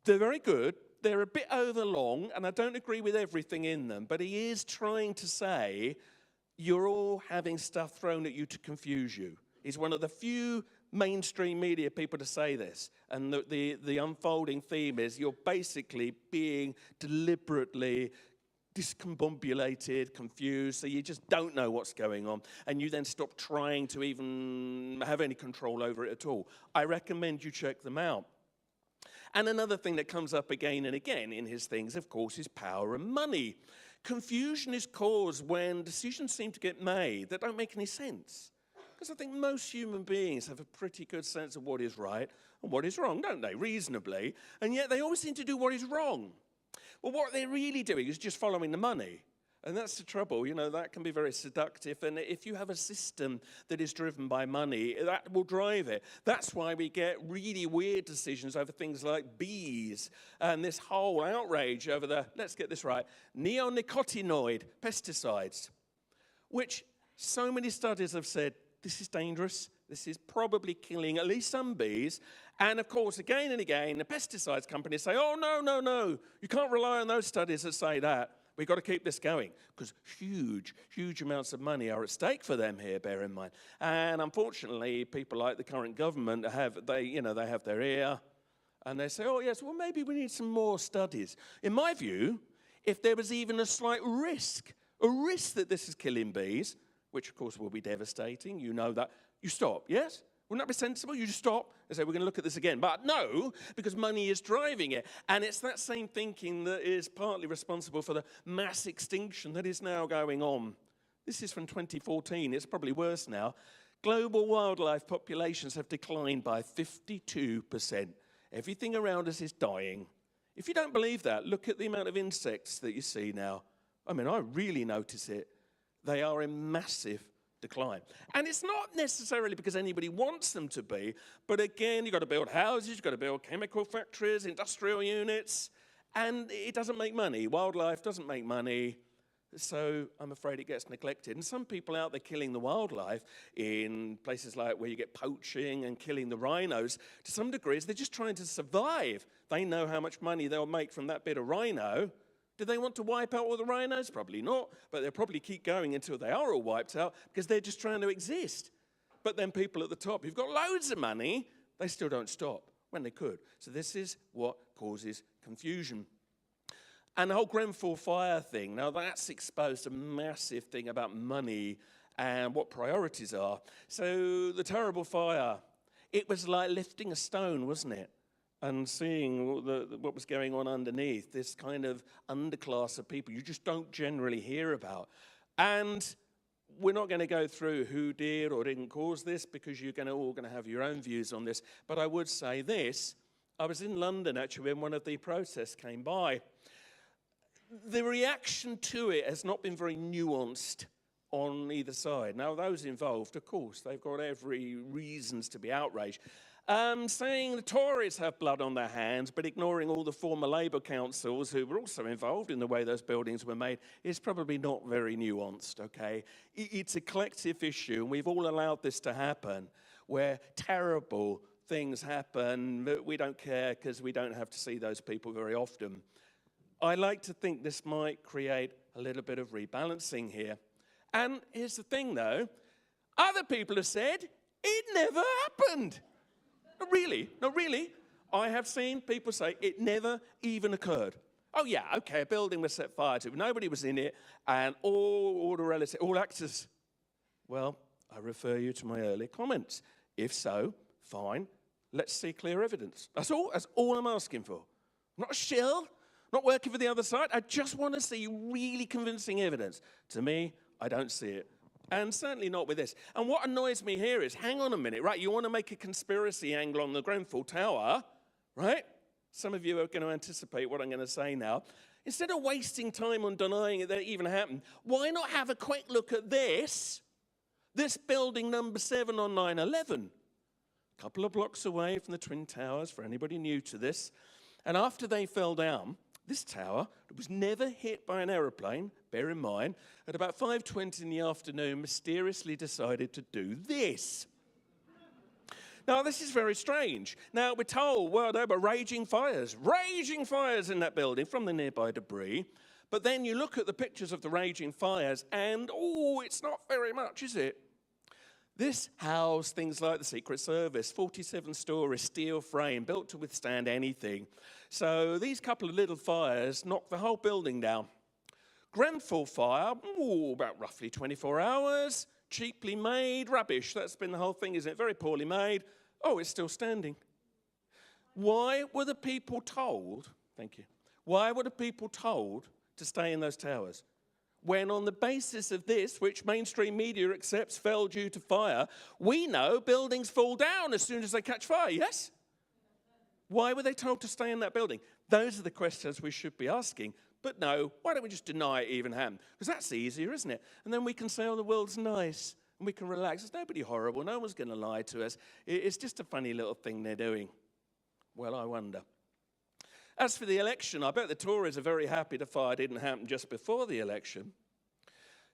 They're very good. They're a bit overlong, and I don't agree with everything in them. But he is trying to say, you're all having stuff thrown at you to confuse you. He's one of the few mainstream media people to say this. And the unfolding theme is you're basically being deliberately discombobulated, confused, so you just don't know what's going on, and you then stop trying to even have any control over it at all. I recommend you check them out. And another thing that comes up again and again in his things, of course, is power and money. Confusion is caused when decisions seem to get made that don't make any sense. Because I think most human beings have a pretty good sense of what is right and what is wrong, don't they, reasonably? And yet they always seem to do what is wrong. Well, what they're really doing is just following the money. And that's the trouble, that can be very seductive. And if you have a system that is driven by money, that will drive it. That's why we get really weird decisions over things like bees and this whole outrage over the, let's get this right, neonicotinoid pesticides, which so many studies have said, this is dangerous. This is probably killing at least some bees. And of course, again and again, the pesticides companies say, oh, no. You can't rely on those studies that say that. We've got to keep this going because huge amounts of money are at stake for them here, bear in mind. And unfortunately, people like the current government they have their ear and they say, oh, yes, well, maybe we need some more studies. In my view, if there was even a slight risk that this is killing bees, which of course will be devastating, you know that, you stop, yes? Wouldn't that be sensible? You just stop and say, we're going to look at this again. But no, because money is driving it. And it's that same thinking that is partly responsible for the mass extinction that is now going on. This is from 2014. It's probably worse now. Global wildlife populations have declined by 52%. Everything around us is dying. If you don't believe that, look at the amount of insects that you see now. I mean, I really notice it. They are in massive decline. And it's not necessarily because anybody wants them to be, but again, you've got to build houses, you've got to build chemical factories, industrial units, and it doesn't make money. Wildlife doesn't make money, so I'm afraid it gets neglected. And some people out there killing the wildlife in places like where you get poaching and killing the rhinos, to some degrees, they're just trying to survive. They know how much money they'll make from that bit of rhino. Do they want to wipe out all the rhinos? Probably not, but they'll probably keep going until they are all wiped out because they're just trying to exist. But then people at the top who've got loads of money, they still don't stop when they could. So this is what causes confusion. And the whole Grenfell fire thing, now that's exposed a massive thing about money and what priorities are. So the terrible fire, it was like lifting a stone, wasn't it? And seeing what was going on underneath, this kind of underclass of people you just don't generally hear about. And we're not going to go through who did or didn't cause this because you're all going to have your own views on this. But I would say this. I was in London, actually, when one of the protests came by. The reaction to it has not been very nuanced on either side. Now, those involved, of course, they've got every reasons to be outraged. Saying the Tories have blood on their hands, but ignoring all the former Labour councils who were also involved in the way those buildings were made is probably not very nuanced, okay? It's a collective issue, and we've all allowed this to happen, where terrible things happen, but we don't care because we don't have to see those people very often. I like to think this might create a little bit of rebalancing here. And here's the thing, though. Other people have said it never happened. Not really. I have seen people say it never even occurred. Oh yeah, okay, a building was set fire to, nobody was in it, and all the relatives, all actors. Well, I refer you to my earlier comments. If so, fine, let's see clear evidence. That's all I'm asking for. Not a shill, not working for the other side. I just want to see really convincing evidence. To me, I don't see it. And certainly not with this. And what annoys me here is, hang on a minute, right? You want to make a conspiracy angle on the Grenfell Tower, right? Some of you are going to anticipate what I'm going to say now. Instead of wasting time on denying it that it even happened, why not have a quick look at this building number 7 on 9/11? A couple of blocks away from the Twin Towers, for anybody new to this. And after they fell down, this tower was never hit by an aeroplane, bear in mind, at about 5:20 in the afternoon, mysteriously decided to do this. Now, this is very strange. Now, we're told, well, there were raging fires in that building from the nearby debris. But then you look at the pictures of the raging fires, and, it's not very much, is it? This housed things like the Secret Service, 47-story steel frame, built to withstand anything. So these couple of little fires knocked the whole building down. Grenfell fire, about roughly 24 hours, cheaply made, rubbish. That's been the whole thing, isn't it? Very poorly made. It's still standing. Why were the people told, thank you, why were the people told to stay in those towers? When on the basis of this, which mainstream media accepts fell due to fire, we know buildings fall down as soon as they catch fire, yes? Why were they told to stay in that building? Those are the questions we should be asking. But no, why don't we just deny it even happened? Because that's easier, isn't it? And then we can say, the world's nice, and we can relax. There's nobody horrible. No one's going to lie to us. It's just a funny little thing they're doing. Well, I wonder. As for the election, I bet the Tories are very happy the fire didn't happen just before the election.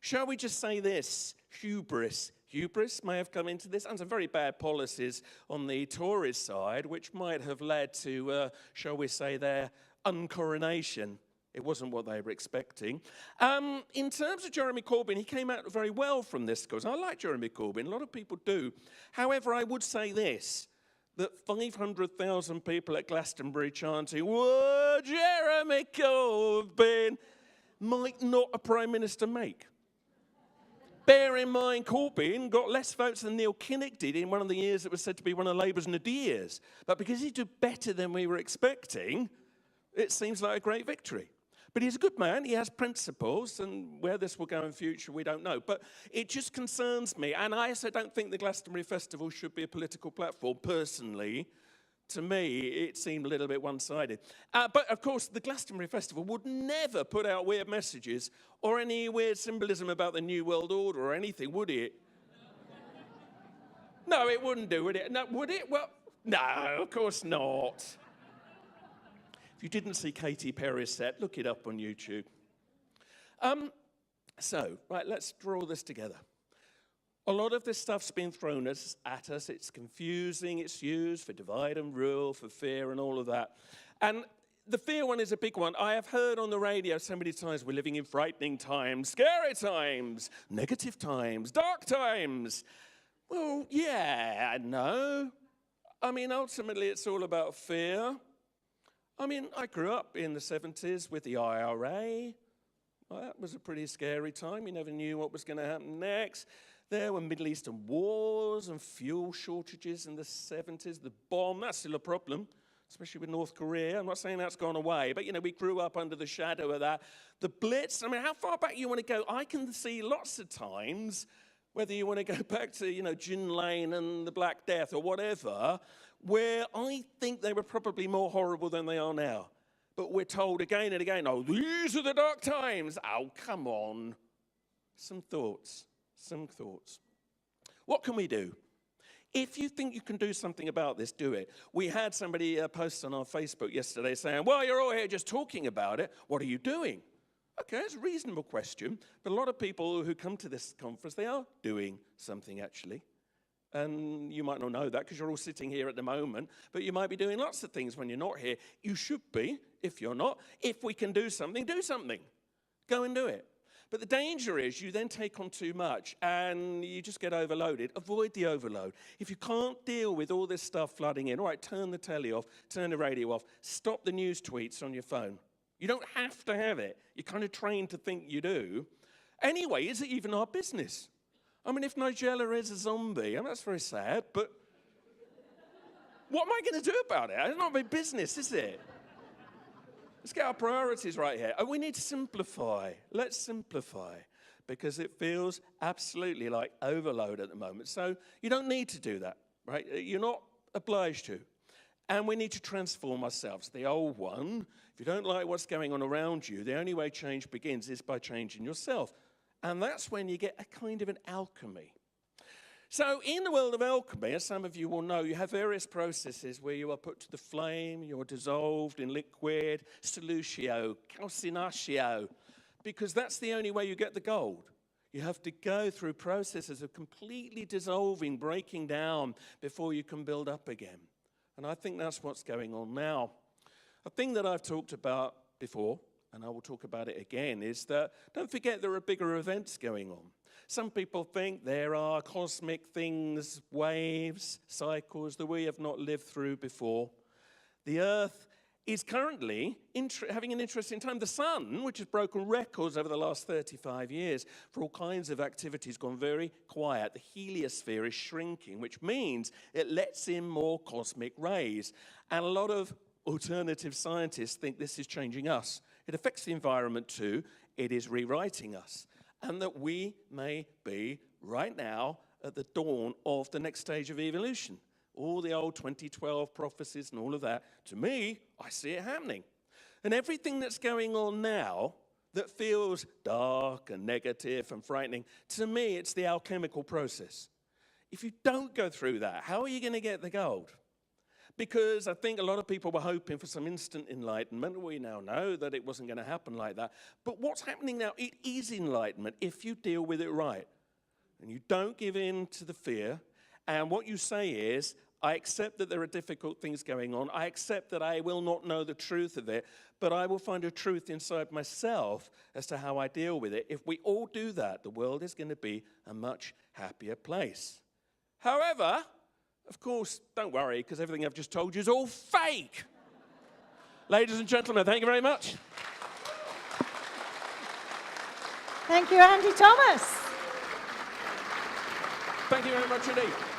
Shall we just say this? Hubris. Hubris may have come into this, and some very bad policies on the Tories side, which might have led to, shall we say, their uncoronation. It wasn't what they were expecting. In terms of Jeremy Corbyn, he came out very well from this, because I like Jeremy Corbyn. A lot of people do. However, I would say this, that 500,000 people at Glastonbury chanting, "Whoa, Jeremy Corbyn," might not a Prime Minister make. Bear in mind, Corbyn got less votes than Neil Kinnock did in one of the years that was said to be one of Labour's nadirs. But because he did better than we were expecting, it seems like a great victory. But he's a good man, he has principles, and where this will go in future, we don't know. But it just concerns me, and I also don't think the Glastonbury Festival should be a political platform, personally. To me, it seemed a little bit one-sided. But, of course, the Glastonbury Festival would never put out weird messages or any weird symbolism about the New World Order or anything, would it? No, it wouldn't do, would it? No, would it? Well, no, of course not. If you didn't see Katy Perry's set, look it up on YouTube. Right, let's draw this together. A lot of this stuff's been thrown at us. It's confusing. It's used for divide and rule, for fear and all of that. And the fear one is a big one. I have heard on the radio so many times, we're living in frightening times, scary times, negative times, dark times. Well, yeah, no. I mean, ultimately, it's all about fear. I mean, I grew up in the 70s with the IRA. Well, that was a pretty scary time. You never knew what was going to happen next. There were Middle Eastern wars and fuel shortages in the 70s. The bomb, that's still a problem, especially with North Korea. I'm not saying that's gone away, but, we grew up under the shadow of that. The Blitz, I mean, how far back you want to go? I can see lots of times, whether you want to go back to, Gin Lane and the Black Death or whatever, where I think they were probably more horrible than they are now. But we're told again and again, oh, these are the dark times. Oh, come on. Some thoughts. What can we do? If you think you can do something about this, do it. We had somebody post on our Facebook yesterday saying, well, you're all here just talking about it. What are you doing? Okay, it's a reasonable question. But a lot of people who come to this conference, they are doing something, actually. And you might not know that because you're all sitting here at the moment. But you might be doing lots of things when you're not here. You should be, if you're not. If we can do something, do something. Go and do it. But the danger is you then take on too much and you just get overloaded. Avoid the overload. If you can't deal with all this stuff flooding in, all right, turn the telly off, turn the radio off, stop the news tweets on your phone. You don't have to have it. You're kind of trained to think you do. Anyway, is it even our business? I mean, if Nigella is a zombie, I mean, that's very sad, but what am I going to do about it? It's not my business, is it? Let's get our priorities right here. We need to simplify. Let's simplify because it feels absolutely like overload at the moment. So you don't need to do that, right? You're not obliged to. And we need to transform ourselves. The old one, if you don't like what's going on around you, the only way change begins is by changing yourself. And that's when you get a kind of an alchemy. So in the world of alchemy, as some of you will know, you have various processes where you are put to the flame, you're dissolved in liquid, solutio, calcinatio, because that's the only way you get the gold. You have to go through processes of completely dissolving, breaking down before you can build up again. And I think that's what's going on now. A thing that I've talked about before, and I will talk about it again, is that don't forget there are bigger events going on. Some people think there are cosmic things, waves, cycles that we have not lived through before. The Earth is currently having an interesting time. The sun, which has broken records over the last 35 years for all kinds of activities, gone very quiet. The heliosphere is shrinking, which means it lets in more cosmic rays. And a lot of alternative scientists think this is changing us. It affects the environment too. It is rewriting us. And that we may be, right now, at the dawn of the next stage of evolution. All the old 2012 prophecies and all of that, to me, I see it happening. And everything that's going on now that feels dark and negative and frightening, to me, it's the alchemical process. If you don't go through that, how are you going to get the gold? Because I think a lot of people were hoping for some instant enlightenment. We now know that it wasn't going to happen like that. But what's happening now, it is enlightenment if you deal with it right. And you don't give in to the fear. And what you say is, I accept that there are difficult things going on. I accept that I will not know the truth of it. But I will find a truth inside myself as to how I deal with it. If we all do that, the world is going to be a much happier place. However, of course, don't worry, because everything I've just told you is all fake. Ladies and gentlemen, thank you very much. Thank you, Andy Thomas. Thank you very much indeed.